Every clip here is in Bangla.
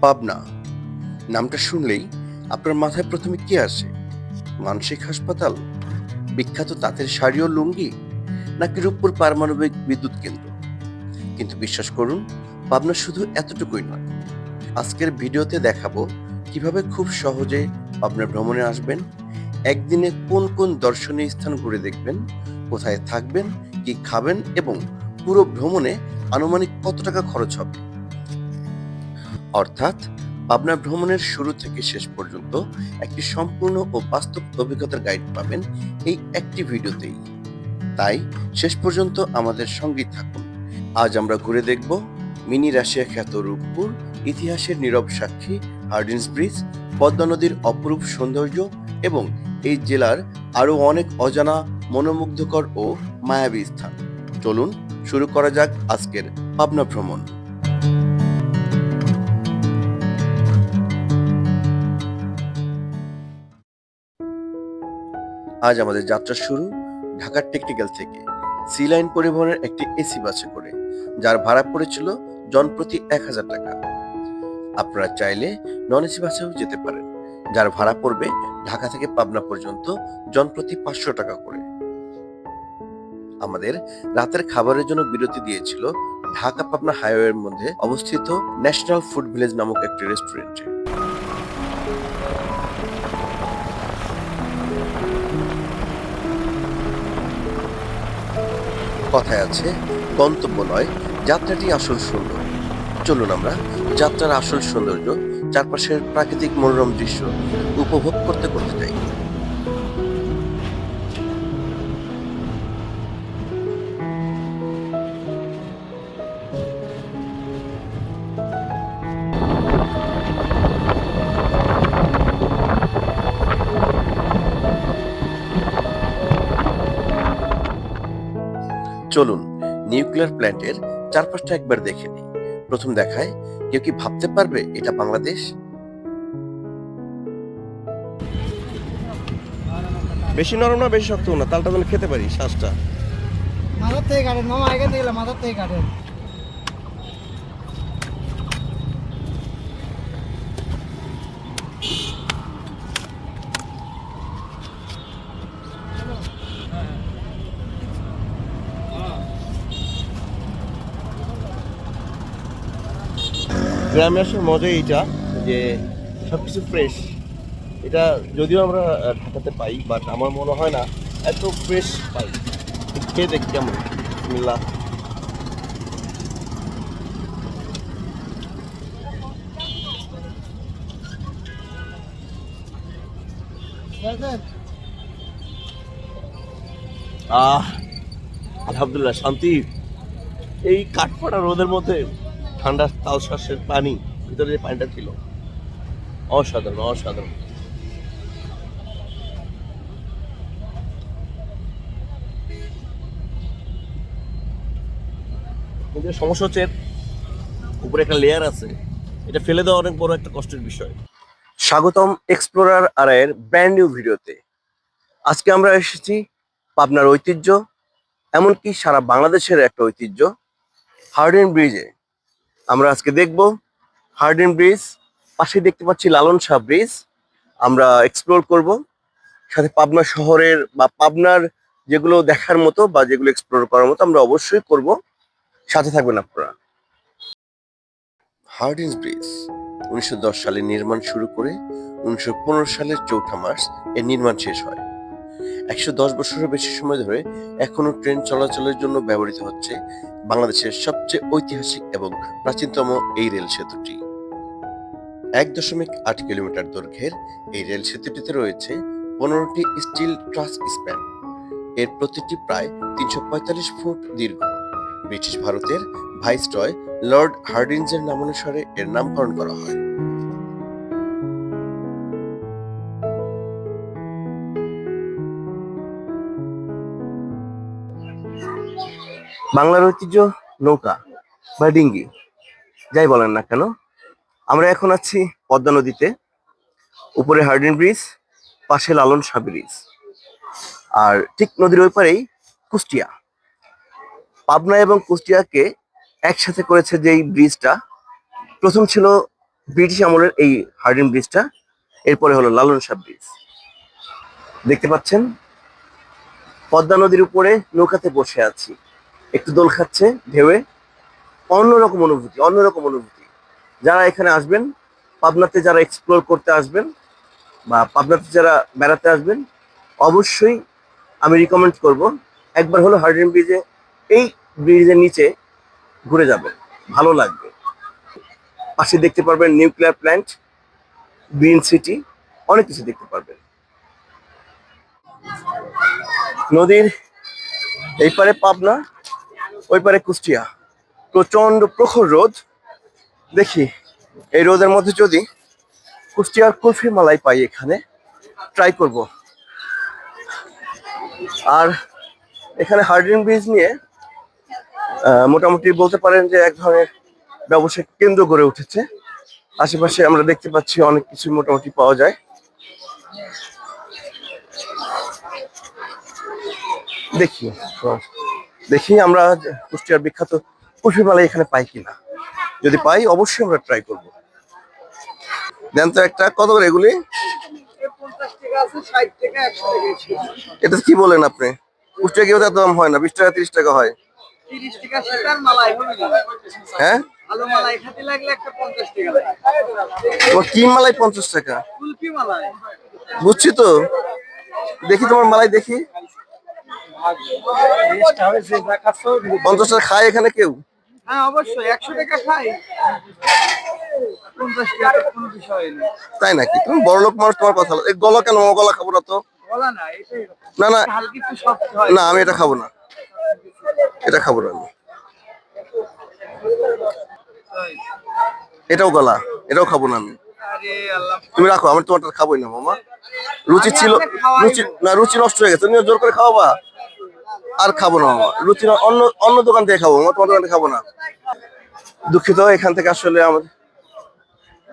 পাবনা নামটা শুনলেই আপনার মাথায় প্রথমে কি আসে? মানসিক হাসপাতাল, বিখ্যাত তাঁতের শাড়ি ও লুঙ্গি, নাকি রূপপুর পারমাণবিক বিদ্যুৎ কেন্দ্র? কিন্তু বিশ্বাস করুন, পাবনা শুধু এতটুকুই নয়। আজকের ভিডিওতে দেখাবো কিভাবে খুব সহজে পাবনা ভ্রমণে আসবেন, একদিনে কোন কোন দর্শনীয় স্থান ঘুরে দেখবেন, কোথায় থাকবেন, কি খাবেন এবং পুরো ভ্রমণে আনুমানিক কত টাকা খরচ হবে। অর্থাৎ পাবনা ভ্রমণের শুরু থেকে শেষ পর্যন্ত একটি সম্পূর্ণ ও বাস্তব অভিজ্ঞতার গাইড পাবেন এই একটি ভিডিওতেই। তাই শেষ পর্যন্ত আমাদের সঙ্গেই থাকুন। আজ আমরা ঘুরে দেখব মিনি রাশিয়া খ্যাত রূপপুর, ইতিহাসের নীরব সাক্ষী হার্ডিঞ্জ ব্রিজ, পদ্মা নদীর অপরূপ সৌন্দর্য এবং এই জেলার আরো অনেক অজানা, মনোমুগ্ধকর ও মায়াবী স্থান। চলুন শুরু করা যাক আজকের পাবনা ভ্রমণ। আজ আমাদের যাত্রা শুরু ঢাকার টেকনিক্যাল থেকে সি লাইন পরিবহনের একটি এসি বাসে করে, যার ভাড়া পড়েছিল জনপ্রতি ১,০০০ টাকা। আপনারা চাইলে নন এসি বাসেও যেতে পারেন, যার ভাড়া পড়বে ঢাকা থেকে পাবনা পর্যন্ত জনপ্রতি ৫০০ টাকা করে। আমাদের রাতের খাবারের জন্য বিরতি দিয়েছিল ঢাকা পাবনা হাইওয়ের মধ্যে অবস্থিত ন্যাশনাল ফুড ভিলেজ নামক একটি রেস্টুরেন্টে। কথায় আছে, গন্তব্য নয়, যাত্রাটি আসল সুন্দর। চলুন আমরা যাত্রার আসল সৌন্দর্য, চারপাশের প্রাকৃতিক মনোরম দৃশ্য উপভোগ করতে করতে যাই। চলুন নিউক্লিয়ার প্ল্যান্টের চারপাশটা একবার দেখে নিই। প্রথম দেখায় কেউ কি ভাবতে পারবে এটা বাংলাদেশ? বেশি নরম না বেশি শক্ত না, তালটা যেন খেতে পারি শ্বাসটা। মাথার থেকে কাটেন মামা, এখান থেকে মাথার থেকে কাটেন। গ্রামে আসার মজা এইটা যে সবকিছু ফ্রেশ। এটা যদিও আমরা ঢাকাতে পাই, বাট আমার মনে হয় না এত ফ্রেশ পাই। খেয়ে দেখ কেমন। বিসমিল্লাহ। আহ আলহামদুলিল্লাহ, শান্তি। এই কাঠফাটা রোদের মধ্যে ঠান্ডা তালশ্বাসের পানি, ভিতরে যে পানিটা ছিল, অসাধারণ অসাধারণ। কিন্তু সমস্যা হচ্ছে উপরে একটা লেয়ার আছে, এটা ফেলে দেওয়া অনেক বড় একটা কষ্টের বিষয়। স্বাগতম এক্সপ্লোরার আরায়ের ব্র্যান্ড নিউ ভিডিওতে। আজকে আমরা এসেছি পাবনার ঐতিহ্য, এমনকি সারা বাংলাদেশের একটা ঐতিহ্য, হার্ডিন ব্রিজে। আমরা আজকে দেখব হার্ডিন ব্রিজ, পাশে দেখতে পাচ্ছি লালন শাহ ব্রিজ। আমরা এক্সপ্লোর করব, সাথে পাবনা শহরের বা পাবনার যেগুলো দেখার মতো বা যেগুলো এক্সপ্লোর করার মতো আমরা অবশ্যই করব। সাথে থাকবেন আপনারা। হার্ডিন্স ব্রিজ ১৯১০ সালে নির্মাণ শুরু করে ১৯১৫ সালের ৪ঠা মার্চ এর নির্মাণ শেষ হয়। ১১০ বছরের বেশি সময় ধরে এখনো ট্রেন চলাচলের জন্য ব্যবহৃত হচ্ছে বাংলাদেশের সবচেয়ে ঐতিহাসিক এবং প্রাচীনতম এই রেল সেতুটি। ১.৮ কিলোমিটার দৈর্ঘ্যের এই রেল সেতুটিতে রয়েছে ১৫টি স্টিল ট্রাস স্প্যান। এর প্রতিটি প্রায় ৩৪৫ ফুট দীর্ঘ। ব্রিটিশ ভারতের ভাইসরয় লর্ড হার্ডিঞ্জের নামানুসারে এর নামকরণ করা হয়। বাংলার ঐতিহ্য নৌকা বা ডিঙ্গি, যাই বলেন না কেন, আমরা এখন আছি পদ্মা নদীতে। উপরে হার্ডিন ব্রিজ, পাশে লালন শাহ ব্রিজ, আর ঠিক নদীর ওই পারেই কুষ্টিয়া। পাবনা এবং কুষ্টিয়াকে একসাথে করেছে যেই ব্রিজটা, প্রথম ছিল ব্রিটিশ আমলের এই হার্ডিন ব্রিজটা। এরপরে হলো লালন শাহ ব্রিজ। দেখতে পাচ্ছেন পদ্মা নদীর উপরে নৌকাতে বসে আছি, একটু দোল খাচ্ছে ঢেউয়ে। অন্যরকম অনুভূতি, অন্যরকম অনুভূতি। যারা এখানে আসবেন, পাবনাতে যারা এক্সপ্লোর করতে আসবেন বা পাবনাতে যারা বেড়াতে আসবেন, অবশ্যই আমি রিকমেন্ড করব একবার হলো হার্ডিন ব্রিজে, এই ব্রিজের নিচে ঘুরে যাবেন, ভালো লাগবে। পাশে দেখতে পারবেন নিউক্লিয়ার প্ল্যান্ট, গ্রিন সিটি, অনেক কিছু দেখতে পারবেন। নদীর এই পারে পাবনা, ওই পারে কুষ্টিয়া। প্রচন্ড প্রখর রোদ। দেখি এই রোদের মধ্যে যদি কুষ্টিয়ার কুলফি মালাই পাই এখানে, ট্রাই করব। আর এখানে হার্ডিন ব্রিজ নিয়ে মোটামুটি বলতে পারেন যে এক ধরনের ব্যবসায়িক কেন্দ্র গড়ে উঠেছে। আশেপাশে আমরা দেখতে পাচ্ছি অনেক কিছু মোটামুটি পাওয়া যায়। দেখি দেখি আমরা কুষ্টিয়ার বিখ্যাত কুলফি মালাই এখানে পাই কিনা। যদি পাই অবশ্যই আমরা ট্রাই করব। দেন তো একটা, কত করে এগুলি? 50 টাকা আছে, 60 টাকা, 100 টাকা। এটা কি বলেন আপনি? কুষ্টিয়া কেউ দাম হয় না, 20 টাকা 30 টাকা হয়। 30 টাকা সেটার মালাই হবে না। হ্যাঁ, ভালো মালাই খেতে লাগলে একটা 50 টাকা লাগে। তোমার কি মালাই 50 টাকা? কুলফি মালাই। বুঝছি তো, দেখি তোমার মালাই দেখি। 50 টাকা খায় এখানে কেউ? হ্যাঁ অবশ্যই 100 টাকা খাই, 50 টাকা কোনো বিষয় না। তাই নাকি? তুমি বড় লোক মানুষ, তোমার কথা। এই গলা কেন? ও গলা খাবো না তো। বলা না, এটাই না না হালকা একটু শক্ত হয়। না, আমি এটা খাবো না, এটা খাবো না আমি। এটাও গলা, এটাও খাবো না আমি। আরে আল্লাহ, তুমি রাখো, আমি তোমারটা খাবোই না মামা। রুচি আমি ছিল, আপনাকে খাওয়াই রুচি দেব। না, রুচি নষ্ট হয়ে গেছে, তুমি জোর করে খাওয়াবা। আর খাবো না মামা, রুচি অন্য অন্য দোকান থেকে খাবো মামা, তোমার দোকানে খাবো না। দুঃখিত, এখান থেকে আসলে আমার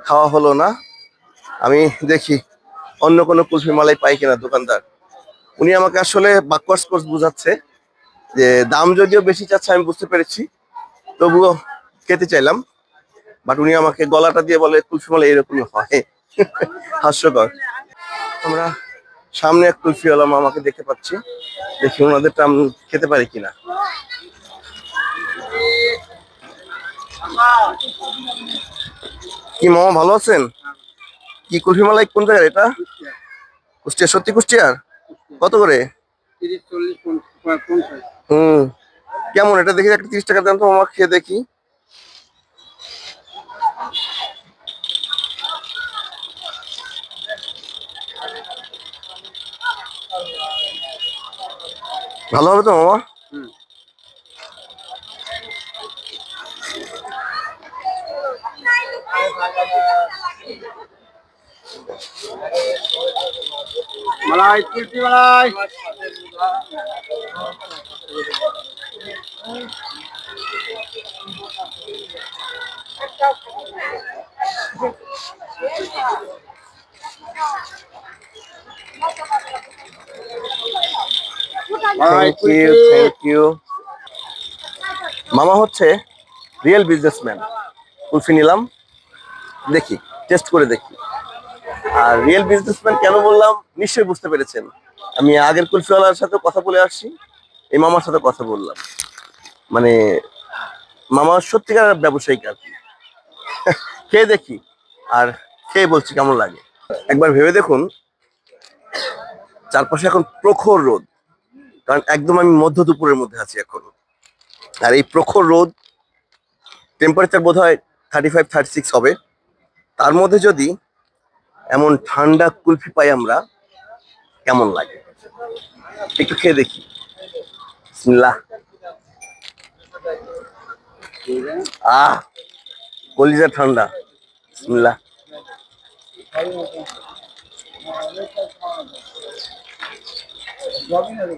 খাওয়া হলো না। আমি দেখি অন্য কোনো কুলফি মালাই পাই কিনা দোকানদার। উনি আমাকে আসলে বাকওয়ার্স কোর্স বুঝাচ্ছে, যে দাম যদিও বেশি চাচ্ছে আমি বুঝতে পেরেছি, তবুও খেতে চাইলাম। বাট উনি আমাকে গলাটা দিয়ে বলে কুলফি মালাই এরকমই হয়। হাস্যকর। আমরা সামনে এক কুলফিওয়ালা মামাকে দেখতে পাচ্ছি, দেখি ওনাদেরটা আমি খেতে পারি কিনা। কি মামা, ভালো আছেন? কি কুলফি মালাই কোন জায়গার এটা? কুষ্টিয়া? সত্যি কুষ্টিয়ার? কত করে? 30, 40, 50। হুম, কেমন এটা দেখি, একটা 30 টাকা দাম তো মামা, খেয়ে দেখি। ভালো হবে তো মামা? Malai, kulfi malai. Thank you, thank you. মামা হচ্ছে রিয়েল বিজনেসম্যান। কুলফি নিলাম, দেখি টেস্ট করে দেখি। আর রিয়েল বিজনেসম্যান কেন বললাম নিশ্চয়ই বুঝতে পেরেছেন। আমি আগের কুলফিওয়ালার সাথে কথা বলে আসছি, এই মামার সাথে কথা বললাম। মানে মামা সত্যিকার ব্যবসায়িক আর কি। খেয়ে দেখি, আর খেয়ে বলছি কেমন লাগে। একবার ভেবে দেখুন, চারপাশে এখন প্রখর রোদ, কারণ একদম আমি মধ্য দুপুরের মধ্যে আছি এখন। আর এই প্রখর রোদ, টেম্পারেচার বোধ হয় 35, 36 হবে। তার মধ্যে যদি এমন ঠান্ডা কুলফি পাই আমরা, কেমন লাগে একটু খেয়ে দেখি। বিসমিল্লাহ। আহ, কলিজা ঠান্ডা। বিসমিল্লাহ।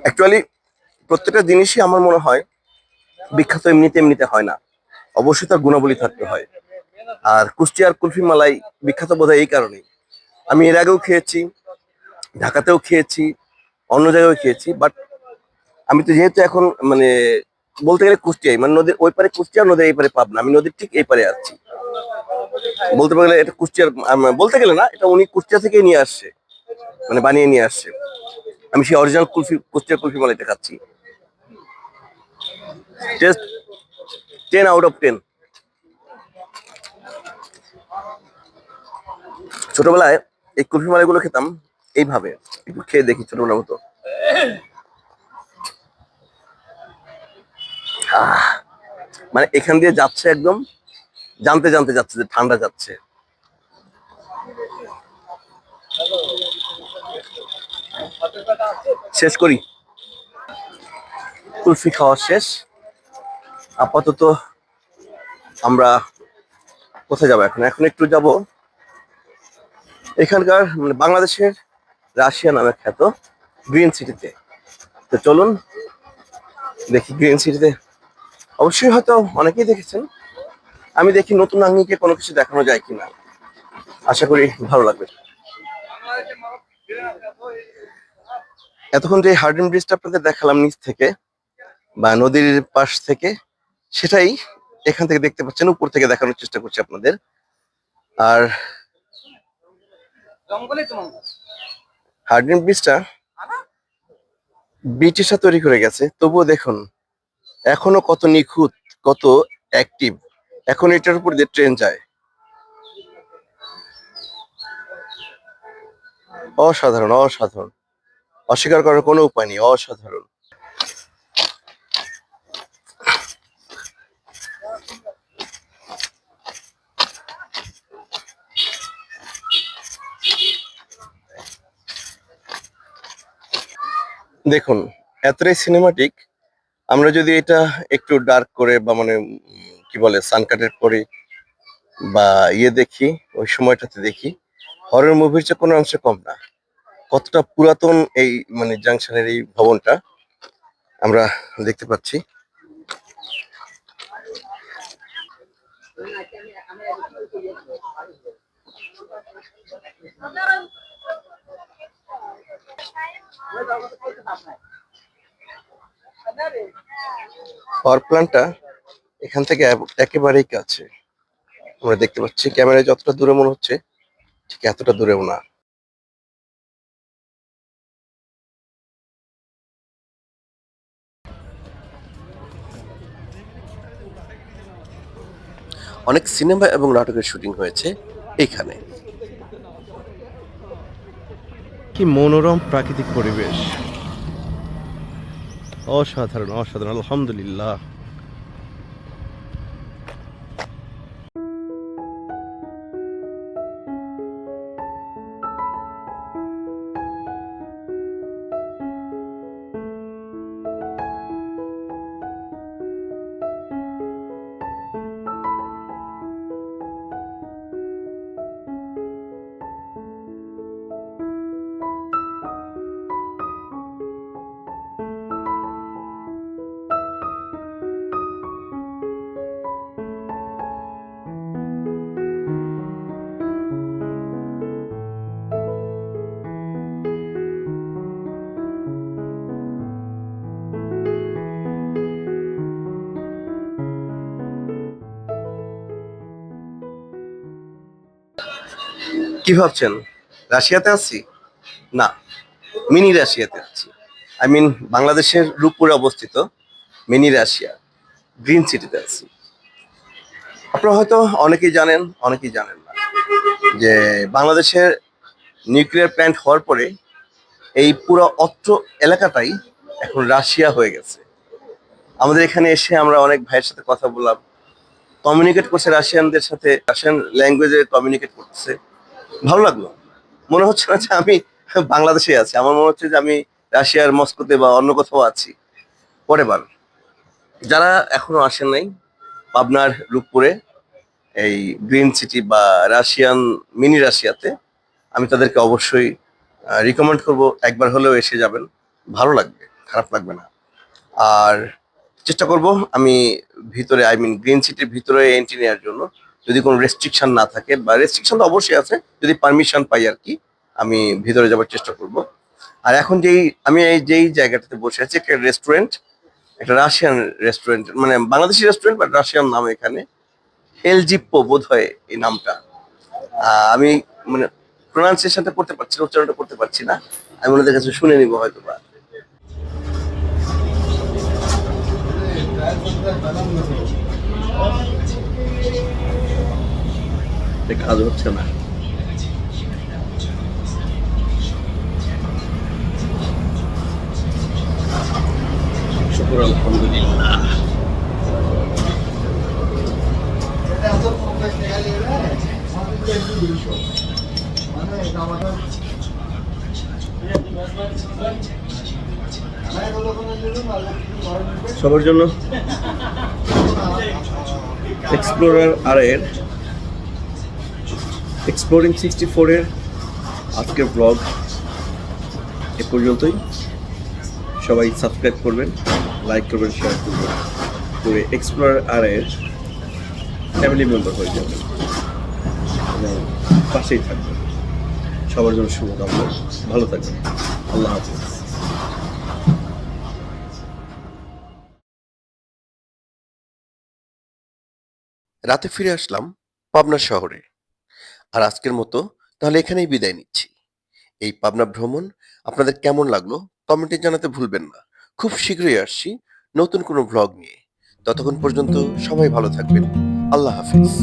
অ্যাকচুয়ালি প্রত্যেকটা জিনিসই আমার মনে হয় বিখ্যাত এমনিতে এমনিতে হয় না, অবশ্যই তার গুণাবলী থাকতে হয়। আর কুষ্টিয়ার কুলফি মালাই বিখ্যাত বোধহয় এই কারণেই। আমি এর আগেও খেয়েছি, ঢাকাতেও খেয়েছি, অন্য জায়গায় খেয়েছি। বাট আমি তো যেহেতু এখন মানে বলতে গেলে কুষ্টিয়ায়, মানে নদীর ওই পারে কুষ্টিয়া, নদীর এই পারে পাবনা, আমি নদীর ঠিক এই পারে আছি। বলতে গেলে এটা কুষ্টিয়ার, বলতে গেলে না, এটা উনি কুষ্টিয়া থেকে নিয়ে আসছে, মানে বানিয়ে নিয়ে আসছে। আমি সেই অরিজিনাল কুলফি, কুষ্টিয়ার কুলফি মালাইটা খাচ্ছি। Test 10 out of 10। ছোটবেলায় এই কুলফি মালাইগুলো খেতাম এইভাবে, একটু খেয়ে দেখি ছোটবেলার মতো। আহ, মানে এখান দিয়ে যাচ্ছে একদম, জানতে জানতে যাচ্ছে যে ঠান্ডা যাচ্ছে। শেষ করি, কুলফি খাওয়া শেষ। আপাতত আমরা কোথায় যাবো এখন? এখন একটু যাব এখানকার, মানে বাংলাদেশের রাশিয়া নামে খ্যাত গ্রিন সিটিতে। তো চলুন দেখি গ্রিন সিটিতে। অবশ্যই হয়তো অনেকেই দেখেছেন, আমি দেখি নতুন আঙ্গিকে কোনো কিছু দেখানো যায় কিনা। আশা করি ভালো লাগবে। এতক্ষণ যে হার্ডিন ব্রিজটা আপনাদের দেখালাম নিচ থেকে বা নদীর পাশ থেকে, সেটাই এখান থেকে দেখতে পাচ্ছেন, উপর থেকে দেখানোর চেষ্টা করছি আপনাদের। আর হার্ডিন ব্রিজটা ব্রিটিশরা তৈরি করে গেছে, তবুও দেখুন এখনো কত নিখুঁত, কত অ্যাক্টিভ। এখন এটার উপর দিয়ে ট্রেন যায়। অসাধারণ, অসাধারণ, অস্বীকার করার কোনো উপায় নেই, অসাধারণ। দেখুন এতটাই সিনেমাটিক। আমরা যদি এটা একটু ডার্ক করে বা মানে কি বলে সানকাটের পরে বা দেখি, ওই সময়টাতে দেখি হরর মুভির চেয়ে কোনো অংশে কম না। কতটা পুরাতন এই মানে জাংশনের এই ভবনটা আমরা দেখতে পাচ্ছি। পাওয়ার প্ল্যান্টটা এখান থেকে একেবারেই কাছে আমরা দেখতে পাচ্ছি। ক্যামেরায় যতটা দূরে মনে হচ্ছে ঠিক এতটা দূরেও না। অনেক সিনেমা এবং নাটকের শুটিং হয়েছে এখানে। কি মনোরম প্রাকৃতিক পরিবেশ, অসাধারণ, অসাধারণ, আলহামদুলিল্লাহ। কি ভাবছেন রাশিয়াতে আছি? না, মিনি রাশিয়াতে আছি। আই মিন বাংলাদেশের রূপপুরে অবস্থিত মিনি রাশিয়া গ্রিন সিটিতে আছি। আপনারা হয়তো অনেকেই জানেন, অনেকেই জানেন না যে বাংলাদেশের নিউক্লিয়ার প্ল্যান্ট হওয়ার পরে এই পুরো অত্র এলাকাটাই এখন রাশিয়া হয়ে গেছে। আমাদের এখানে এসে আমরা অনেক ভাইয়ের সাথে কথা বললাম, কমিউনিকেট করছে রাশিয়ানদের সাথে, রাশিয়ান ল্যাঙ্গুয়েজে কমিউনিকেট করতেছে। ভালো লাগলো। মনে হচ্ছে না যে আমি বাংলাদেশে আছি, আমার মনে হচ্ছে যে আমি রাশিয়ার মস্কোতে বা অন্য কোথাও আছি। পরের বার যারা এখনো আসেন নাই পাবনার রূপপুরে এই গ্রিন সিটি বা রাশিয়ান মিনি রাশিয়াতে, আমি তাদেরকে অবশ্যই রিকমেন্ড করব একবার হলেও এসে যাবেন। ভালো লাগবে, খারাপ লাগবে না। আর চেষ্টা করব আমি ভিতরে, আই মিন গ্রিন সিটির ভিতরে এন্ট্রি নেওয়ার জন্য, যদি কোনো রেস্ট্রিকশন না থাকে, বা রেস্ট্রিকশন তো অবশ্যই আছে, যদি পারমিশন পাই আর কি, আমি ভিতরে যাওয়ার চেষ্টা করব। আর এখন আমি যেই জায়গাটাতে বসে আছি একটা রেস্টুরেন্ট, একটা রাশিয়ান রেস্টুরেন্ট, মানে বাংলাদেশি রেস্টুরেন্ট বাট রাশিয়ান নাম এখানে। এলজিপ্পো বোধ হয় এই নামটা। আমি মানে প্রোনাউন্সিয়েশনটা করতে পারছি না, উচ্চারণটা করতে পারছি না। আমি ওনাদের কাছে শুনে নিবো হয়তো বা। কাজ হচ্ছে না। শুকুর আলহামদুলিল্লাহ। সবার জন্য এক্সপ্লোরার আর এর এক্সপ্লোরিং 64 এর আজকের ব্লগ এ পর্যন্তই। সবাই সাবস্ক্রাইব করবেন, লাইক করবেন, শেয়ার করবেন, করে এক্সপ্লোরার আর এর ফ্যামিলি মেম্বার হয়ে যাবেন এবং পাশেই থাকবেন। সবার জন্য শুভকামনা, ভালো থাকবেন, আল্লাহ হাফিজ। রাতে ফিরে আসলাম পাবনা শহরে। আর আজকের মতো তাহলে এখানেই বিদায় নিচ্ছি। এই পাবনা ভ্রমণ আপনাদের কেমন লাগলো কমেন্টে জানাতে ভুলবেন না। খুব শীঘ্রই আসছি নতুন কোনো ভ্লগ নিয়ে। ততক্ষণ পর্যন্ত সবাই ভালো থাকবেন। আল্লাহ হাফিজ।